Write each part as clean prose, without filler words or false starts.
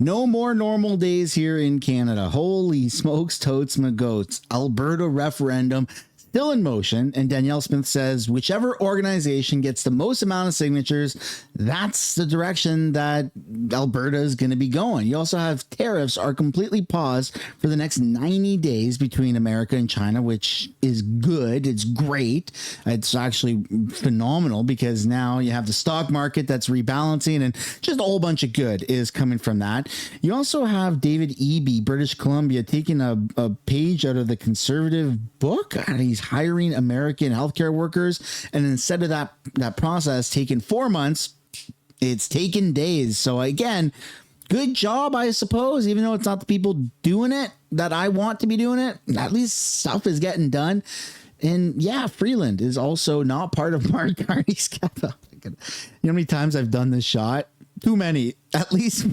No more normal days here in Canada. Holy smokes, totes, my goats. Alberta referendum still in motion, and Danielle Smith says whichever organization gets the most amount of signatures, that's the direction that Alberta is going to be going. You also have tariffs are completely paused for the next 90 days between America and China, which is good. It's great. It's actually phenomenal because now you have the stock market that's rebalancing, and just a whole bunch of good is coming from that. You also have David Eby, British Columbia, taking a page out of the conservative book. He's hiring American healthcare workers, and instead of that process taking 4 months, it's taken days. So again, good job, I suppose, even though it's not the people doing it that I want to be doing it. At least stuff is getting done. And yeah, Freeland is also not part of Mark Carney's cabinet. You know how many times I've done this shot? Too many, at least.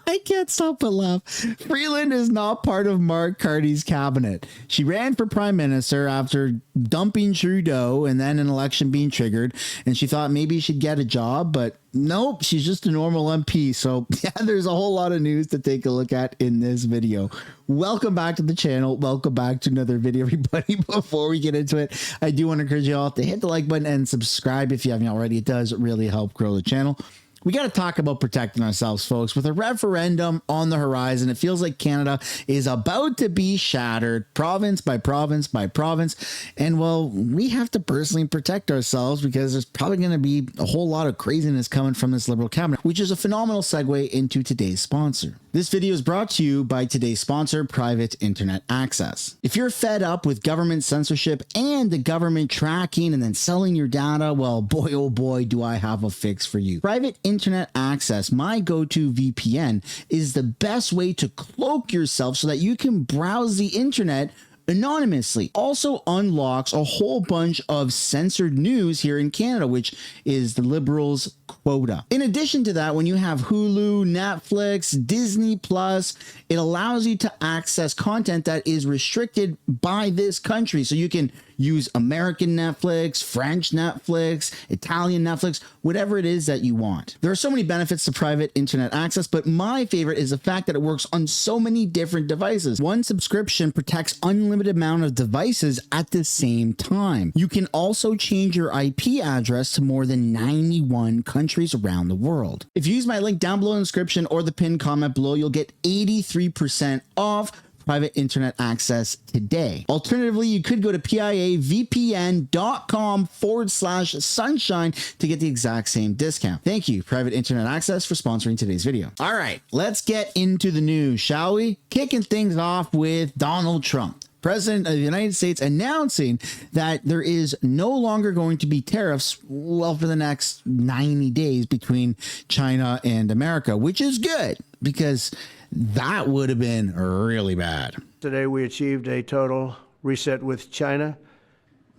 I can't stop but laugh. Freeland is not part of Mark Carney's cabinet. She ran for prime minister after dumping Trudeau and then an election being triggered. And she thought maybe she'd get a job, but nope, she's just a normal MP. So yeah, there's a whole lot of news to take a look at in this video. Welcome back to the channel. Welcome back to another video, everybody. Before we get into it, I do want to encourage you all to hit the like button and subscribe if you haven't already. It does really help grow the channel. We got to talk about protecting ourselves, folks. With a referendum on the horizon, it feels like Canada is about to be shattered province by province by province. And well, we have to personally protect ourselves because there's probably going to be a whole lot of craziness coming from this Liberal cabinet, which is a phenomenal segue into today's sponsor. This video is brought to you by today's sponsor, Private Internet Access. If you're fed up with government censorship and the government tracking and then selling your data, well, boy, oh boy, do I have a fix for you. Private Internet Access, my go-to VPN, is the best way to cloak yourself so that you can browse the internet anonymously. Also unlocks a whole bunch of censored news here in Canada, which is the Liberals' quota. In addition to that, when you have Hulu, Netflix, Disney Plus, it allows you to access content that is restricted by this country. So you can use American Netflix, French Netflix, Italian Netflix, whatever it is that you want. There are so many benefits to private internet access, but my favorite is the fact that it works on so many different devices. One subscription protects unlimited amount of devices at the same time. You can also change your IP address to more than 91 countries around the world. If you use my link down below in the description or the pinned comment below, you'll get 83% off private internet access today. Alternatively, you could go to piavpn.com/sunshine to get the exact same discount. Thank you, Private Internet Access, for sponsoring today's video. All right, let's get into the news, shall we? Kicking things off with Donald Trump, President of the United States, announcing that there is no longer going to be tariffs, well, for the next 90 days between China and America, which is good because that would have been really bad. Today we achieved a total reset with China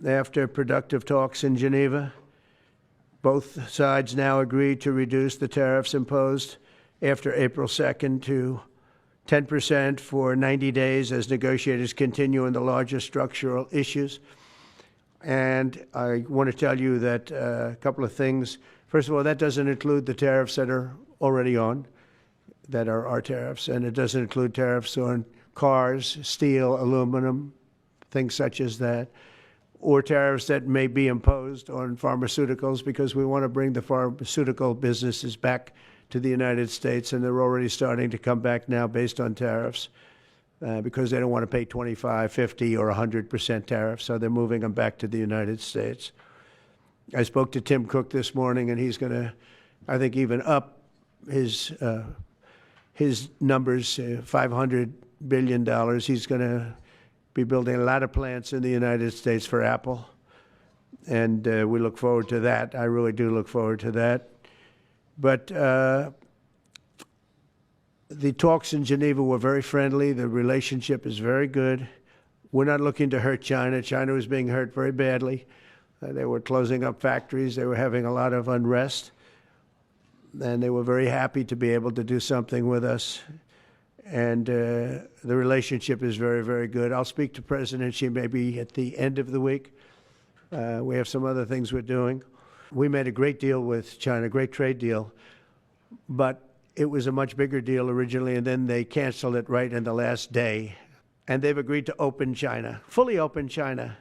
after productive talks in Geneva. Both sides now agreed to reduce the tariffs imposed after April 2nd to 10% for 90 days as negotiators continue on the largest structural issues. And I want to tell you that a couple of things. First of all, that doesn't include the tariffs that are already on, that are our tariffs, and it doesn't include tariffs on cars, steel, aluminum, things such as that, or tariffs that may be imposed on pharmaceuticals, because we want to bring the pharmaceutical businesses back to the United States, and they're already starting to come back now based on tariffs because they don't want to pay 25, 50, or 100% tariffs, so they're moving them back to the United States. I spoke to Tim Cook this morning, and he's going to, I think, even up his numbers, $500 billion. He's going to be building a lot of plants in the United States for Apple, and we look forward to that. I really do look forward to that. But the talks in Geneva were very friendly. The relationship is very good. We're not looking to hurt China. China was being hurt very badly. They were closing up factories. They were having a lot of unrest. And they were very happy to be able to do something with us. And the relationship is very, very good. I'll speak to President Xi maybe at the end of the week. We have some other things we're doing. We made a great deal with China, great trade deal. But It was a much bigger deal originally, and then they canceled it right in the last day. And they've agreed to open China, fully open China.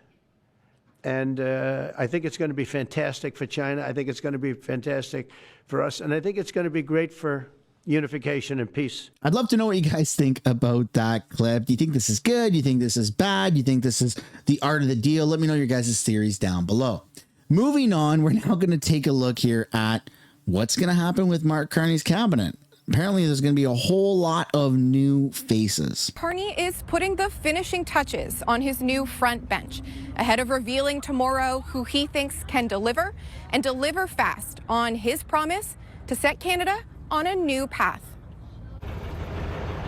And I think it's going to be fantastic for China. I think it's going to be fantastic for us. And I think it's going to be great for unification and peace. I'd love to know what you guys think about that clip. Do you think this is good? Do you think this is bad? Do you think this is the art of the deal? Let me know your guys' theories down below. Moving on, we're now going to take a look here at what's going to happen with Mark Carney's cabinet. Apparently, there's going to be a whole lot of new faces. Carney is putting the finishing touches on his new front bench ahead of revealing tomorrow who he thinks can deliver and deliver fast on his promise to set Canada on a new path.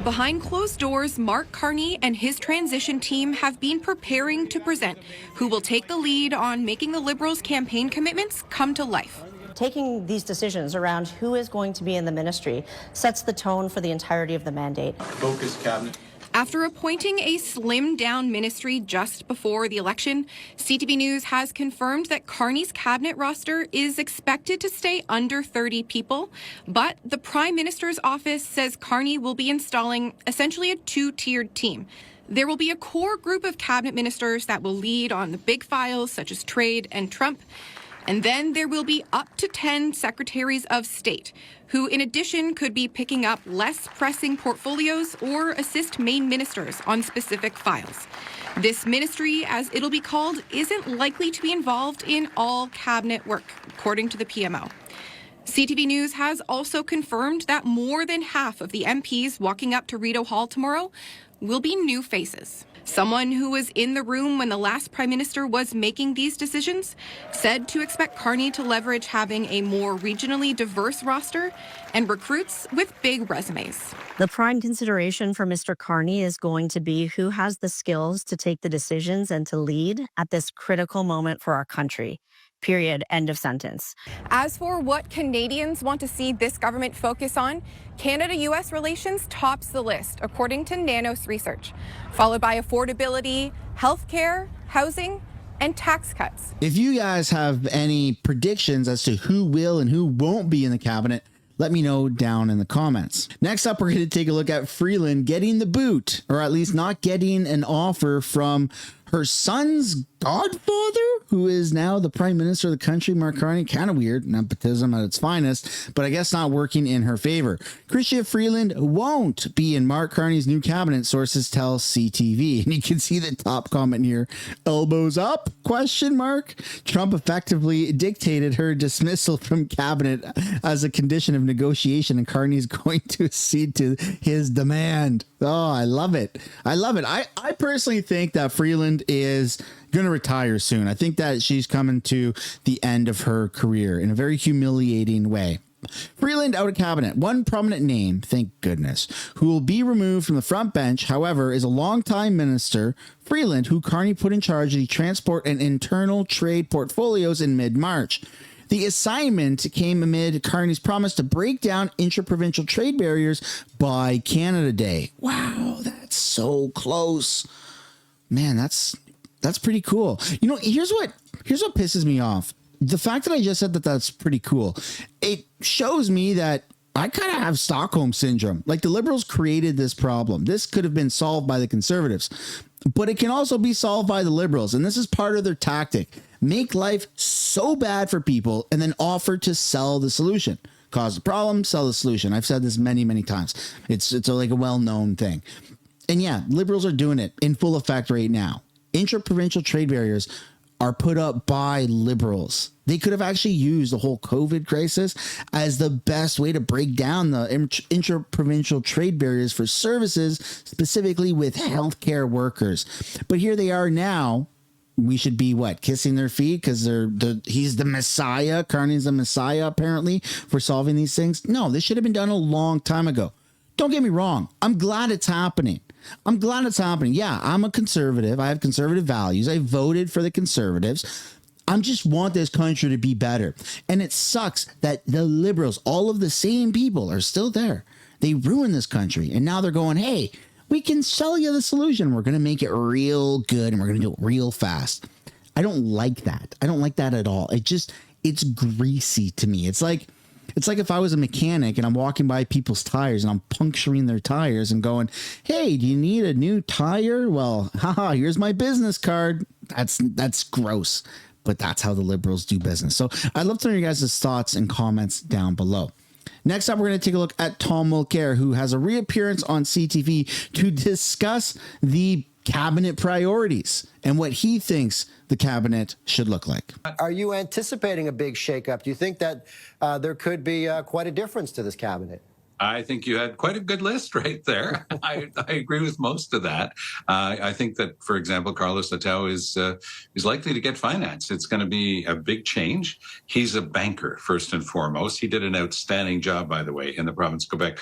Behind closed doors, Mark Carney and his transition team have been preparing to present who will take the lead on making the Liberals' campaign commitments come to life. Taking these decisions around who is going to be in the ministry sets the tone for the entirety of the mandate. Focused cabinet. After appointing a slimmed-down ministry just before the election, CTV News has confirmed that Carney's cabinet roster is expected to stay under 30 people, but the Prime Minister's office says Carney will be installing essentially a two-tiered team. There will be a core group of cabinet ministers that will lead on the big files such as trade and Trump. And then there will be up to 10 secretaries of state, who in addition could be picking up less pressing portfolios or assist main ministers on specific files. This ministry, as it'll be called, isn't likely to be involved in all cabinet work, according to the PMO. CTV News has also confirmed that more than half of the MPs walking up to Rideau Hall tomorrow will be new faces. Someone who was in the room when the last Prime Minister was making these decisions said to expect Carney to leverage having a more regionally diverse roster and recruits with big resumes. The prime consideration for Mr. Carney is going to be who has the skills to take the decisions and to lead at this critical moment for our country. Period. End of sentence. As for what Canadians want to see this government focus on, Canada-U.S. relations tops the list, according to Nanos research, followed by affordability, healthcare, housing, and tax cuts. If you guys have any predictions as to who will and who won't be in the cabinet, let me know down in the comments. Next up, we're going to take a look at Freeland getting the boot, or at least not getting an offer from her son's godfather, who is now the prime minister of the country, Mark Carney. Kind of weird, nepotism at its finest, but I guess not working in her favor. Chrystia Freeland won't be in Mark Carney's new cabinet, sources tell CTV. And you can see the top comment here, elbows up, question mark. Trump effectively dictated her dismissal from cabinet as a condition of negotiation, and Carney's going to accede to his demand. Oh, I love it. I love it. I personally think that Freeland is going to retire soon. I think that she's coming to the end of her career in a very humiliating way. Freeland out of cabinet. One prominent name, thank goodness, who will be removed from the front bench, however, is a longtime minister, Freeland, who Carney put in charge of the transport and internal trade portfolios in mid-March. The assignment came amid Carney's promise to break down intra-provincial trade barriers by Canada Day. Wow, that's so close. Man, that's pretty cool. You know, here's what pisses me off. The fact that I just said that that's pretty cool. It shows me that I kind of have Stockholm syndrome. Like, the Liberals created this problem. This could have been solved by the Conservatives, but it can also be solved by the Liberals. And this is part of their tactic. Make life so bad for people and then offer to sell the solution. Cause the problem, sell the solution. I've said this many, many times. It's like a well-known thing. And yeah, Liberals are doing it in full effect right now. Intra-provincial trade barriers are put up by Liberals. They could have actually used the whole COVID crisis as the best way to break down the intra-provincial trade barriers for services, specifically with healthcare workers. But here they are now. We should be kissing their feet because he's the Messiah. Carney's the Messiah, apparently, for solving these things. No, this should have been done a long time ago. Don't get me wrong. I'm glad it's happening. Yeah, I'm a conservative. I have conservative values. I voted for the Conservatives. I just want this country to be better. And it sucks that the Liberals, all of the same people, are still there. They ruined this country. And now they're going, hey, we can sell you the solution. We're going to make it real good and we're going to do it real fast. I don't like that. I don't like that at all. It's greasy to me. It's like It's like if I was a mechanic and I'm walking by people's tires and I'm puncturing their tires and going, hey, do you need a new tire? Well, haha, here's my business card. That's gross, but that's how the Liberals do business. So I'd love to know your guys' thoughts and comments down below. Next up, we're going to take a look at Tom Mulcair, who has a reappearance on CTV to discuss the cabinet priorities and what he thinks the cabinet should look like. Are you anticipating a big shakeup? Do you think that there could be quite a difference to this cabinet? I think you had quite a good list right there. I agree with most of that. I think that, for example, Carlos Letao is likely to get finance. It's going to be a big change. He's a banker, first and foremost. He did an outstanding job, by the way, in the province of Quebec.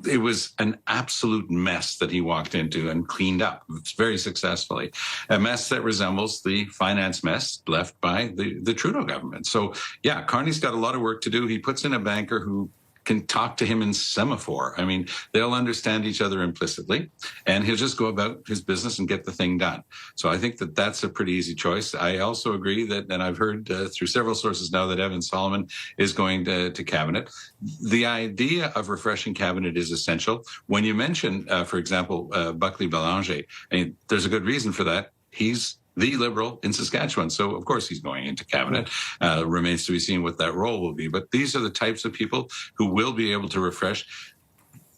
It was an absolute mess that he walked into and cleaned up very successfully. A mess that resembles the finance mess left by the Trudeau government. So, yeah, Carney's got a lot of work to do. He puts in a banker who can talk to him in semaphore. I mean, they'll understand each other implicitly, and he'll just go about his business and get the thing done. So I think that that's a pretty easy choice. I also agree that, and I've heard through several sources now, that Evan Solomon is going to cabinet. The idea of refreshing cabinet is essential. When you mention, for example, Buckley Belanger, I mean, there's a good reason for that. He's the Liberal in Saskatchewan. So, of course, he's going into cabinet. Remains to be seen what that role will be. But these are the types of people who will be able to refresh.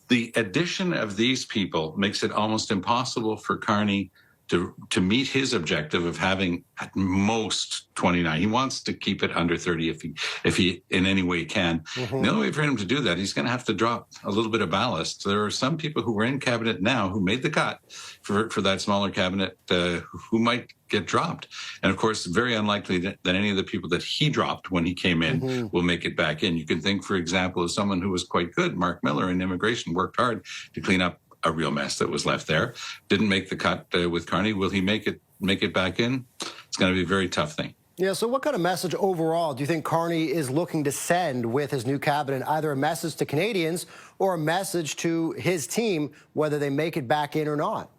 The addition of these people makes it almost impossible for Carney to meet his objective of having at most 29. He wants to keep it under 30 if he in any way can. Mm-hmm. The only way for him to do that, he's going to have to drop a little bit of ballast. There are some people who were in cabinet now who made the cut for that smaller cabinet who might get dropped. And of course, very unlikely that any of the people that he dropped when he came in will make it back in. You can think, for example, of someone who was quite good. Mark Miller in immigration worked hard to clean up a real mess that was left there. Didn't make the cut with Carney. Will he make it back in? It's going to be a very tough thing. Yeah, so what kind of message overall do you think Carney is looking to send with his new cabinet? Either a message to Canadians or a message to his team, whether they make it back in or not?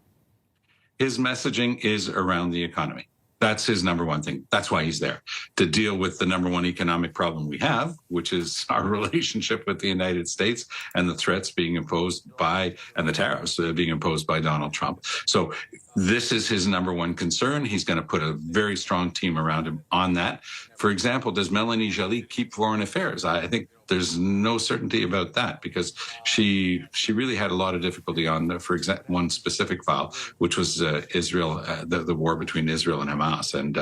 His messaging is around the economy. That's his number one thing. That's why he's there, to deal with the number one economic problem we have, which is our relationship with the United States and the threats being imposed by, and the tariffs being imposed by Donald Trump. So this is his number one concern. He's going to put a very strong team around him on that. For example, does Mélanie Joly keep foreign affairs? I think there's no certainty about that, because she really had a lot of difficulty on, for example, one specific file, which was Israel, the war between Israel and Hamas. And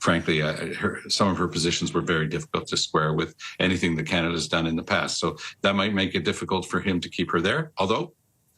frankly, some of her positions were very difficult to square with anything that Canada's done in the past. So that might make it difficult for him to keep her there. Although,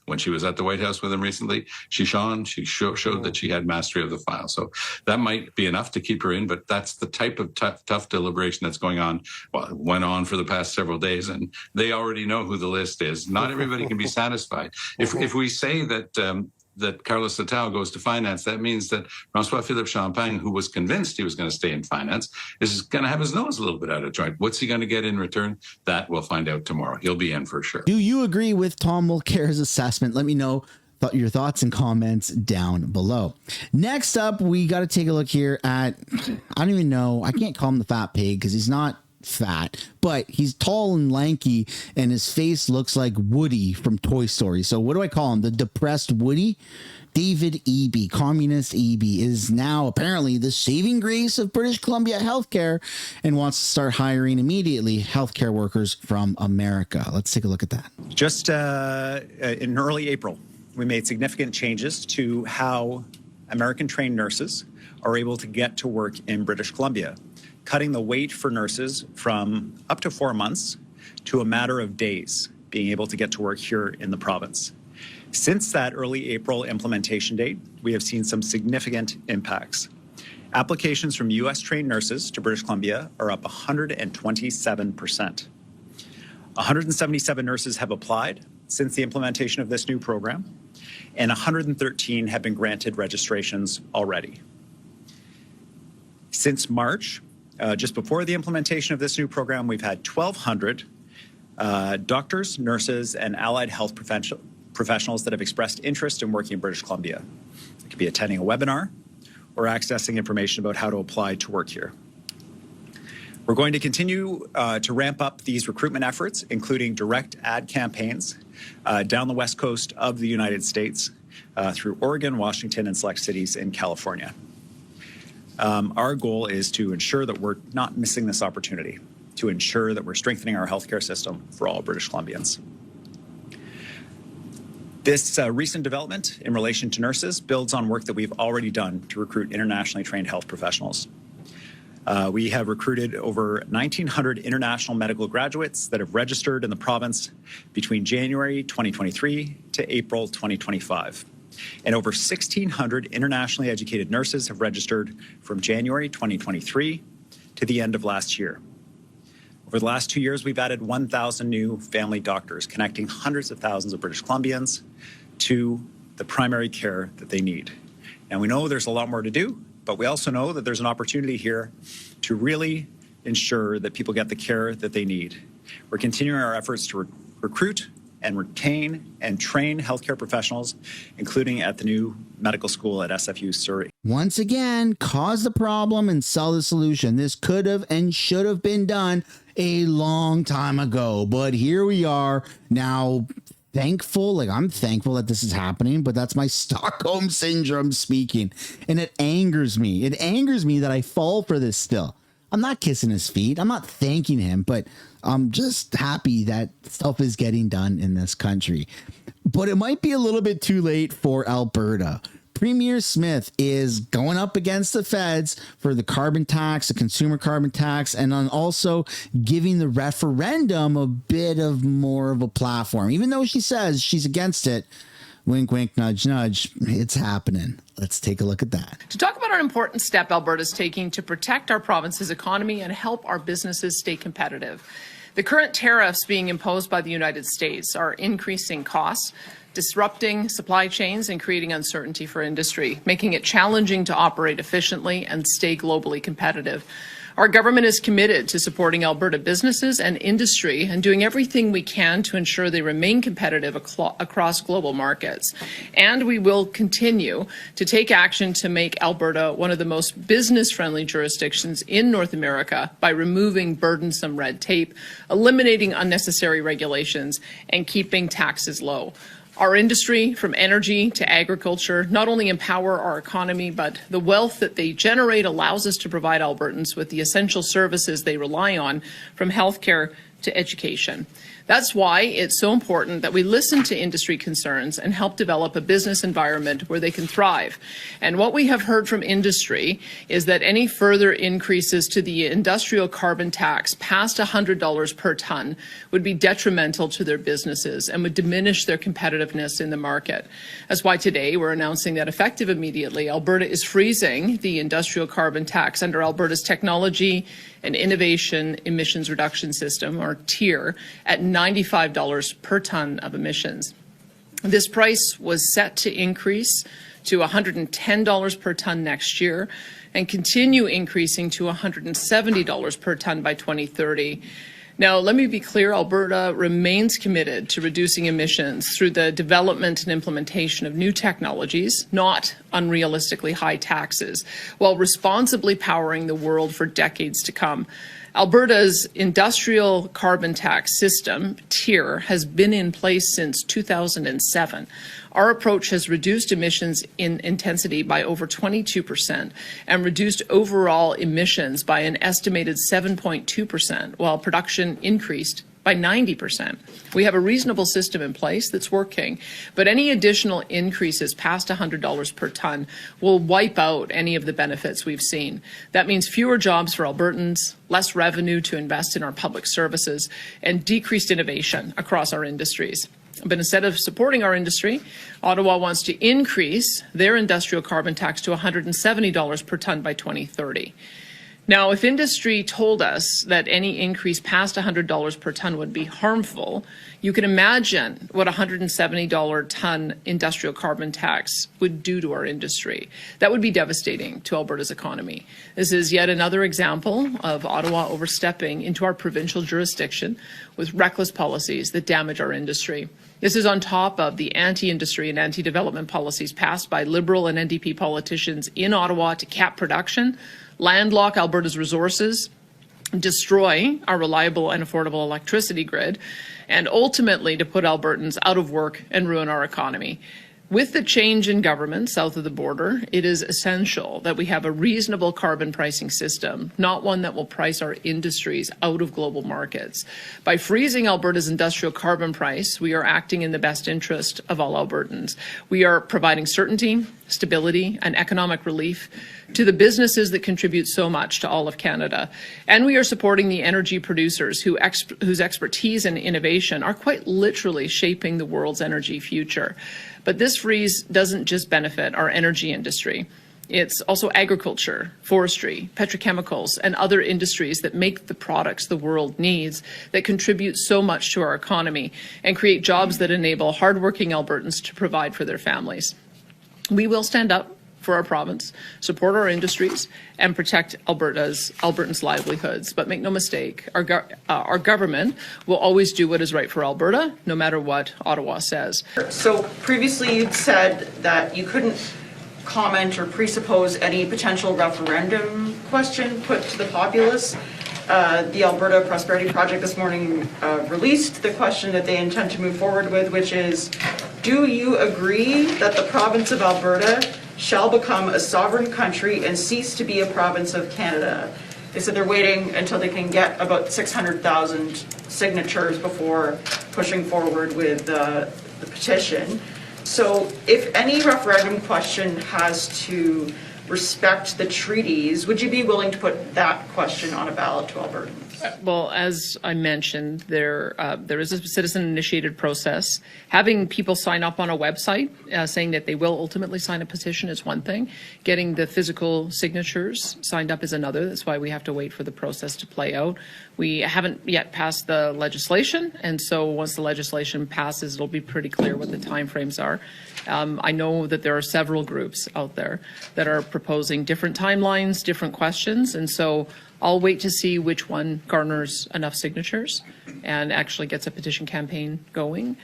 when she was at the White House with him recently, she showed that she had mastery of the file. So that might be enough to keep her in, but that's the type of tough deliberation that's going on. Well, it went on for the past several days, and they already know who the list is. Not everybody can be satisfied. If we say that that Carlos Letao goes to finance, that means that François-Philippe Champagne, who was convinced he was going to stay in finance, is going to have his nose a little bit out of joint. What's he going to get in return? That we'll find out tomorrow. He'll be in for sure. Do you agree with Tom Mulcair's assessment? Let me know your thoughts and comments down below. Next up, we got to take a look here at, I don't even know, I can't call him the fat pig because he's not fat, but he's tall and lanky and his face looks like Woody from Toy Story. So what do I call him? The depressed Woody? David Eby, Communist Eby, is now apparently the saving grace of British Columbia healthcare and wants to start hiring immediately healthcare workers from America. Let's take a look at that. Just in early April, we made significant changes to how American-trained nurses are able to get to work in British Columbia, cutting the wait for nurses from up to 4 months to a matter of days being able to get to work here in the province. Since that early April implementation date, we have seen some significant impacts. Applications from U.S.-trained nurses to British Columbia are up 127%. 177 nurses have applied since the implementation of this new program, and 113 have been granted registrations already. Since March, just before the implementation of this new program, we've had 1,200 doctors, nurses, and allied health professionals that have expressed interest in working in British Columbia. It could be attending a webinar or accessing information about how to apply to work here. We're going to continue to ramp up these recruitment efforts, including direct ad campaigns down the west coast of the United States through Oregon, Washington, and select cities in California. Our goal is to ensure that we're not missing this opportunity, to ensure that we're strengthening our healthcare system for all British Columbians. This recent development in relation to nurses builds on work that we've already done to recruit internationally trained health professionals. We have recruited over 1,900 international medical graduates that have registered in the province between January 2023 to April 2025. And over 1,600 internationally educated nurses have registered from January 2023 to the end of last year. Over the last 2 years, we've added 1,000 new family doctors, connecting hundreds of thousands of British Columbians to the primary care that they need. And we know there's a lot more to do, but we also know that there's an opportunity here to really ensure that people get the care that they need. We're continuing our efforts to recruit and retain and train healthcare professionals, including at the new medical school at SFU Surrey. Once again, cause the problem and sell the solution. This could have and should have been done a long time ago, but here we are now. Thankful, like I'm thankful that this is happening, but that's my Stockholm syndrome speaking. And it angers me. It angers me that I fall for this still. I'm not kissing his feet. I'm not thanking him, but I'm just happy that stuff is getting done in this country. But it might be a little bit too late for Alberta. Premier Smith is going up against the feds for the carbon tax, the consumer carbon tax, and on also giving the referendum a bit of more of a platform. Even though she says she's against it, wink, wink, nudge, nudge, it's happening. Let's take a look at that. To talk about an important step Alberta's taking to protect our province's economy and help our businesses stay competitive. The current tariffs being imposed by the United States are increasing costs, disrupting supply chains and creating uncertainty for industry, making it challenging to operate efficiently and stay globally competitive. Our government is committed to supporting Alberta businesses and industry and doing everything we can to ensure they remain competitive across global markets. And we will continue to take action to make Alberta one of the most business-friendly jurisdictions in North America by removing burdensome red tape, eliminating unnecessary regulations, and keeping taxes low. Our industry, from energy to agriculture, not only empower our economy, but the wealth that they generate allows us to provide Albertans with the essential services they rely on, from healthcare to education. That's why it's so important that we listen to industry concerns and help develop a business environment where they can thrive. And what we have heard from industry is that any further increases to the industrial carbon tax past $100 per ton would be detrimental to their businesses and would diminish their competitiveness in the market. That's why today we're announcing that effective immediately, Alberta is freezing the industrial carbon tax under Alberta's Technology and Innovation Emissions Reduction System, or TIER, at $95 per ton of emissions. This price was set to increase to $110 per ton next year and continue increasing to $170 per ton by 2030. Now, let me be clear, Alberta remains committed to reducing emissions through the development and implementation of new technologies, not unrealistically high taxes, while responsibly powering the world for decades to come. Alberta's industrial carbon tax system, TIER, has been in place since 2007. Our approach has reduced emissions in intensity by over 22% and reduced overall emissions by an estimated 7.2%, while production increased by 90%. We have a reasonable system in place that's working, but any additional increases past $100 per ton will wipe out any of the benefits we've seen. That means fewer jobs for Albertans, less revenue to invest in our public services, and decreased innovation across our industries. But instead of supporting our industry, Ottawa wants to increase their industrial carbon tax to $170 per ton by 2030. Now, if industry told us that any increase past $100 per ton would be harmful, you can imagine what a $170 ton industrial carbon tax would do to our industry. That would be devastating to Alberta's economy. This is yet another example of Ottawa overstepping into our provincial jurisdiction with reckless policies that damage our industry. This is on top of the anti-industry and anti-development policies passed by Liberal and NDP politicians in Ottawa to cap production, landlock Alberta's resources, destroy our reliable and affordable electricity grid, and ultimately to put Albertans out of work and ruin our economy. With the change in government south of the border, it is essential that we have a reasonable carbon pricing system, not one that will price our industries out of global markets. By freezing Alberta's industrial carbon price, we are acting in the best interest of all Albertans. We are providing certainty, stability, and economic relief to the businesses that contribute so much to all of Canada. And we are supporting the energy producers whose expertise and innovation are quite literally shaping the world's energy future. But this freeze doesn't just benefit our energy industry. It's also agriculture, forestry, petrochemicals, and other industries that make the products the world needs, that contribute so much to our economy and create jobs that enable hardworking Albertans to provide for their families. We will stand up for our province, support our industries, and protect Albertans' livelihoods. But make no mistake, our government will always do what is right for Alberta, no matter what Ottawa says. So previously you'd said that you couldn't comment or presuppose any potential referendum question put to the populace. The Alberta Prosperity Project this morning released the question that they intend to move forward with, which is, do you agree that the province of Alberta shall become a sovereign country and cease to be a province of Canada? They said they're waiting until they can get about 600,000 signatures before pushing forward with the petition. So if any referendum question has to respect the treaties, would you be willing to put that question on a ballot to Albertans? Well, as I mentioned, there is a citizen-initiated process. Having people sign up on a website saying that they will ultimately sign a petition is one thing. Getting the physical signatures signed up is another. That's why we have to wait for the process to play out. We haven't yet passed the legislation, and so once the legislation passes, it'll be pretty clear what the timeframes are. I know that there are several groups out there that are proposing different timelines, different questions, and so I'll wait to see which one garners enough signatures and actually gets a petition campaign going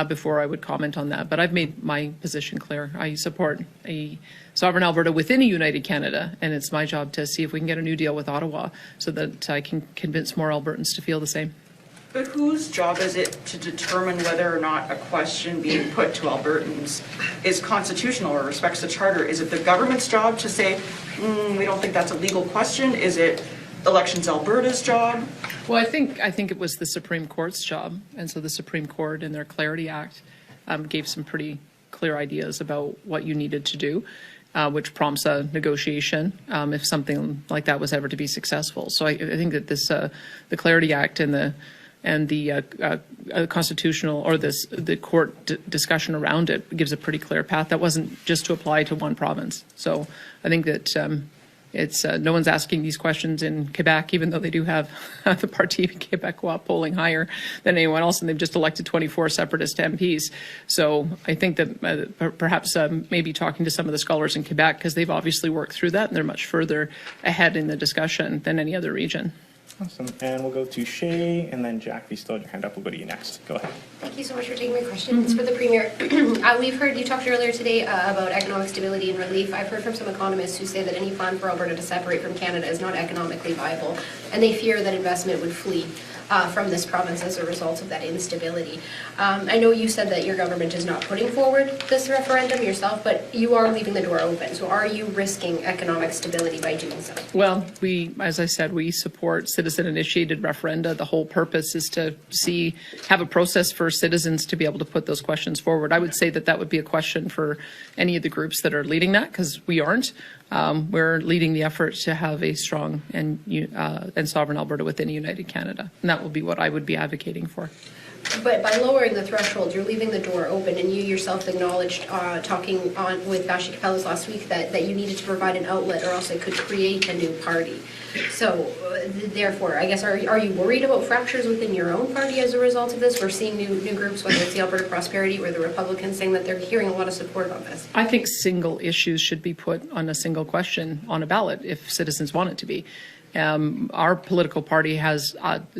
before I would comment on that. But I've made my position clear. I support a sovereign Alberta within a united Canada, and it's my job to see if we can get a new deal with Ottawa so that I can convince more Albertans to feel the same. But whose job is it to determine whether or not a question being put to Albertans is constitutional or respects the Charter? Is it the government's job to say, we don't think that's a legal question? Is it Elections Alberta's job? Well, I think it was the Supreme Court's job, and so the Supreme Court in their Clarity Act gave some pretty clear ideas about what you needed to do, which prompts a negotiation if something like that was ever to be successful. So I think that this the Clarity Act and the constitutional or the court discussion around it gives a pretty clear path. That wasn't just to apply to one province. So I think that it's no one's asking these questions in Quebec, even though they do have the Parti Québécois polling higher than anyone else, and they've just elected 24 separatist MPs. So I think that perhaps maybe talking to some of the scholars in Quebec, because they've obviously worked through that and they're much further ahead in the discussion than any other region. Awesome. And we'll go to Shay, and then Jack, if you still have your hand up, we'll go to you next. Go ahead. Thank you so much for taking my question. It's for the Premier. We've heard you talked earlier today about economic stability and relief. I've heard from some economists who say that any plan for Alberta to separate from Canada is not economically viable, and they fear that investment would flee from this province as a result of that instability. I know you said that your government is not putting forward this referendum yourself, but you are leaving the door open. So are you risking economic stability by doing so? Well, as I said, we support citizen-initiated referenda. The whole purpose is to have a process for citizens to be able to put those questions forward. I would say that would be a question for any of the groups that are leading that, because we aren't. We're leading the effort to have a strong and sovereign Alberta within a united Canada, and that will be what I would be advocating for. But by lowering the threshold, you're leaving the door open, and you yourself acknowledged talking on with Vashi Capellas last week that you needed to provide an outlet, or else it could create a new party. So, therefore, I guess, are you worried about fractures within your own party as a result of this? We're seeing new groups, whether it's the Alberta Prosperity or the Republicans, saying that they're hearing a lot of support on this. I think single issues should be put on a single question on a ballot if citizens want it to be. Our political party has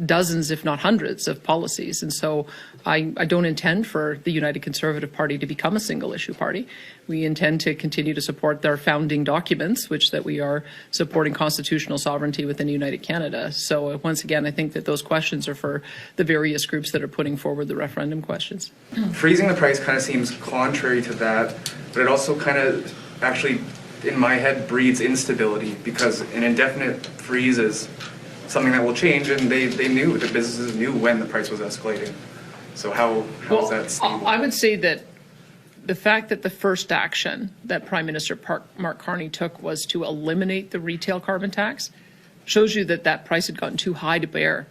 dozens, if not hundreds, of policies. And so I don't intend for the United Conservative Party to become a single issue party. We intend to continue to support their founding documents, which that we are supporting constitutional sovereignty within United Canada. So once again, I think that those questions are for the various groups that are putting forward the referendum questions. Freezing the price kind of seems contrary to that, but it also kind of actually, in my head, breeds instability, because an indefinite freeze is something that will change, and they knew, the businesses knew when the price was escalating. So how is that stable? I would say that the fact that the first action that Prime Minister Mark Carney took was to eliminate the retail carbon tax shows you that that price had gotten too high to bear.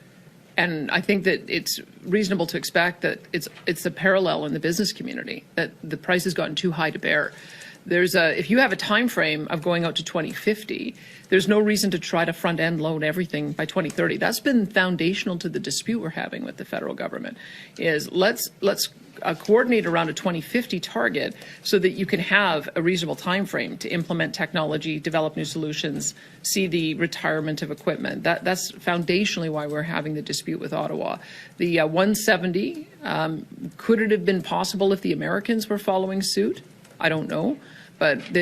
And I think that it's reasonable to expect that it's a parallel in the business community, that the price has gotten too high to bear. If you have a time frame of going out to 2050, there's no reason to try to front end load everything by 2030. That's been foundational to the dispute we're having with the federal government. Is let's coordinate around a 2050 target so that you can have a reasonable time frame to implement technology, develop new solutions, see the retirement of equipment. That's foundationally why we're having the dispute with Ottawa. The 170, could it have been possible if the Americans were following suit? I don't know. But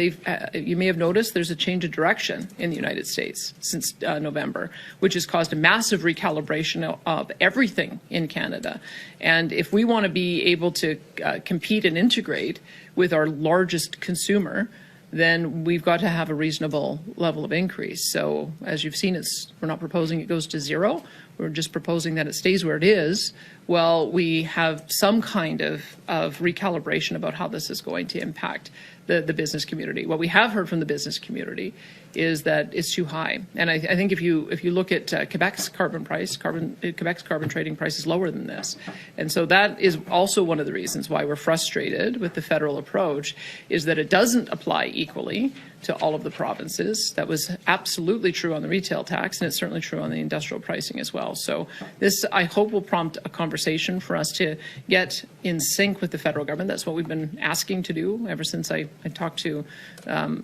you may have noticed there's a change of direction in the United States since November, which has caused a massive recalibration of everything in Canada. And if we want to be able to compete and integrate with our largest consumer, then we've got to have a reasonable level of increase. So as you've seen, we're not proposing it goes to zero. We're just proposing that it stays where it is. Well, we have some kind of recalibration about how this is going to impact the business community. What we have heard from the business community is that it's too high. And I think if you look at Quebec's carbon price, Quebec's carbon trading price is lower than this. And so that is also one of the reasons why we're frustrated with the federal approach, is that it doesn't apply equally to all of the provinces. That was absolutely true on the retail tax, and it's certainly true on the industrial pricing as well. So this, I hope, will prompt a conversation for us to get in sync with the federal government. That's what we've been asking to do ever since I talked to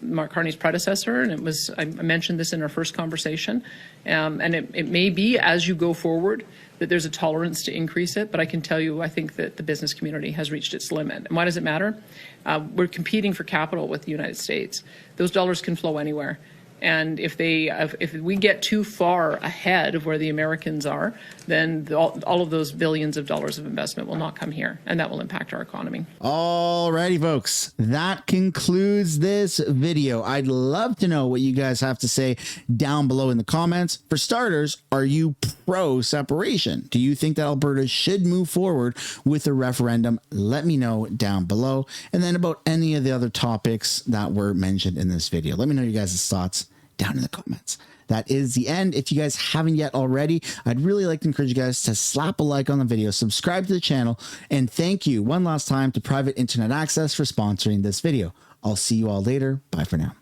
Mark Carney's predecessor, and I mentioned this in our first conversation. And it may be, as you go forward, that there's a tolerance to increase it, but I can tell you, I think that the business community has reached its limit. And why does it matter? We're competing for capital with the United States. Those dollars can flow anywhere. And if we get too far ahead of where the Americans are, then all of those billions of dollars of investment will not come here, and that will impact our economy. Alrighty, folks, that concludes this video. I'd love to know what you guys have to say down below in the comments. For starters, are you pro separation? Do you think that Alberta should move forward with a referendum? Let me know down below. And then about any of the other topics that were mentioned in this video, let me know you guys' thoughts down in the comments. That is the end. If you guys haven't yet already, I'd really like to encourage you guys to slap a like on the video, subscribe to the channel, and thank you one last time to Private Internet Access for sponsoring this video. I'll see you all later. Bye for now.